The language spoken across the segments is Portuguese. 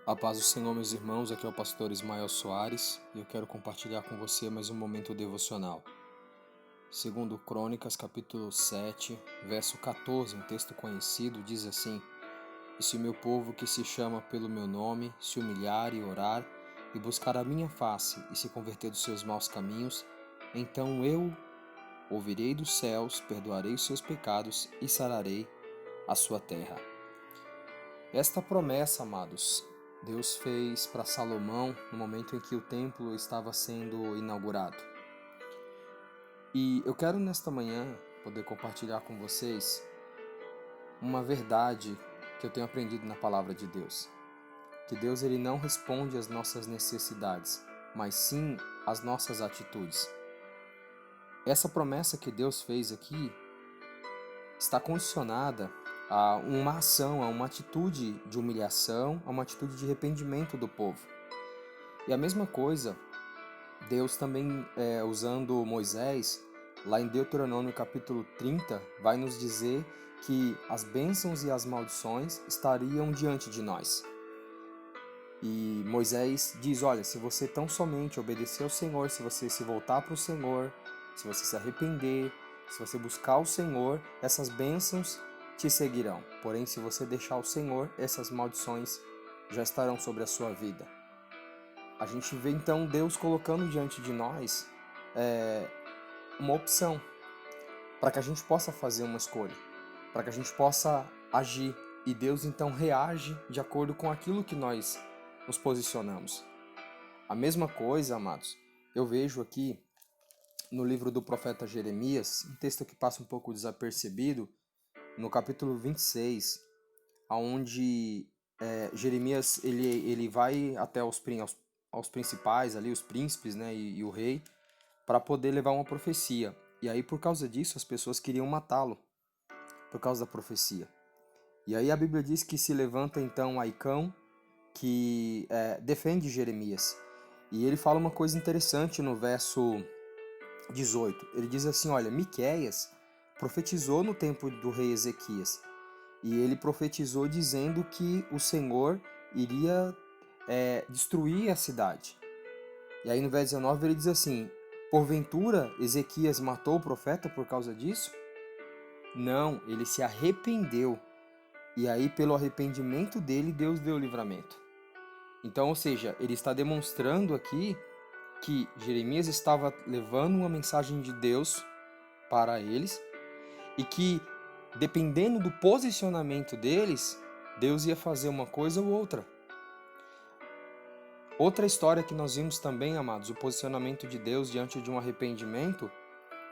A paz do Senhor, meus irmãos, aqui é o pastor Ismael Soares e eu quero compartilhar com você mais um momento devocional. Segundo Crônicas, capítulo 7, verso 14, um texto conhecido, diz assim: E se o meu povo que se chama pelo meu nome se humilhar e orar e buscar a minha face e se converter dos seus maus caminhos, então eu ouvirei dos céus, perdoarei os seus pecados e sararei a sua terra. Esta promessa, amados, Deus fez para Salomão no momento em que o templo estava sendo inaugurado. E eu quero nesta manhã poder compartilhar com vocês uma verdade que eu tenho aprendido na palavra de Deus. Que Deus ele não responde às nossas necessidades, mas sim às nossas atitudes. Essa promessa que Deus fez aqui está condicionada a uma ação, a uma atitude de humilhação, a uma atitude de arrependimento do povo. E a mesma coisa, Deus também, usando Moisés, lá em Deuteronômio capítulo 30, vai nos dizer que as bênçãos e as maldições estariam diante de nós. E Moisés diz, olha, se você tão somente obedecer ao Senhor, se você se voltar para o Senhor, se você se arrepender, se você buscar o Senhor, essas bênçãos te seguirão. Porém, se você deixar o Senhor, essas maldições já estarão sobre a sua vida. A gente vê então Deus colocando diante de nós uma opção para que a gente possa fazer uma escolha, para que a gente possa agir. E Deus então reage de acordo com aquilo que nós nos posicionamos. A mesma coisa, amados, eu vejo aqui no livro do profeta Jeremias, um texto que passa um pouco desapercebido, no capítulo 26, onde Jeremias ele vai até aos principais ali, os príncipes, né, e o rei, para poder levar uma profecia. E aí por causa disso as pessoas queriam matá-lo, por causa da profecia. E aí a Bíblia diz que se levanta então Aicão, que defende Jeremias. E ele fala uma coisa interessante no verso 18. Ele diz assim, olha, Miqueias profetizou no tempo do rei Ezequias. E ele profetizou dizendo que o Senhor iria destruir a cidade. E aí no verso 19 ele diz assim, porventura Ezequias matou o profeta por causa disso? Não, ele se arrependeu. E aí pelo arrependimento dele, Deus deu o livramento. Então, ou seja, ele está demonstrando aqui que Jeremias estava levando uma mensagem de Deus para eles e que, dependendo do posicionamento deles, Deus ia fazer uma coisa ou outra. Outra história que nós vimos também, amados, o posicionamento de Deus diante de um arrependimento,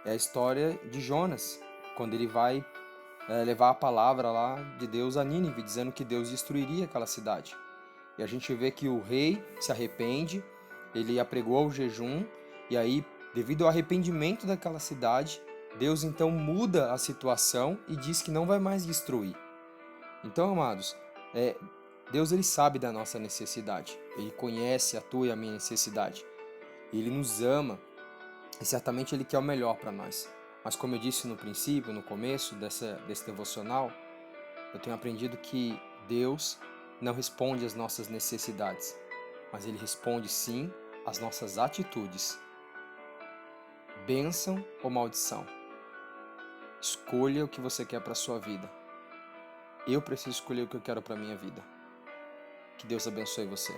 é a história de Jonas, quando ele vai levar a palavra lá de Deus a Nínive, dizendo que Deus destruiria aquela cidade. E a gente vê que o rei se arrepende, ele apregoa o jejum, e aí, devido ao arrependimento daquela cidade, Deus então muda a situação e diz que não vai mais destruir. Então, amados, Deus ele sabe da nossa necessidade, ele conhece a tua e a minha necessidade, ele nos ama e certamente ele quer o melhor para nós. Mas como eu disse no princípio, no começo desse devocional, eu tenho aprendido que Deus não responde às nossas necessidades, mas Ele responde sim às nossas atitudes. Bênção ou maldição? Escolha o que você quer para a sua vida. Eu preciso escolher o que eu quero para a minha vida. Que Deus abençoe você.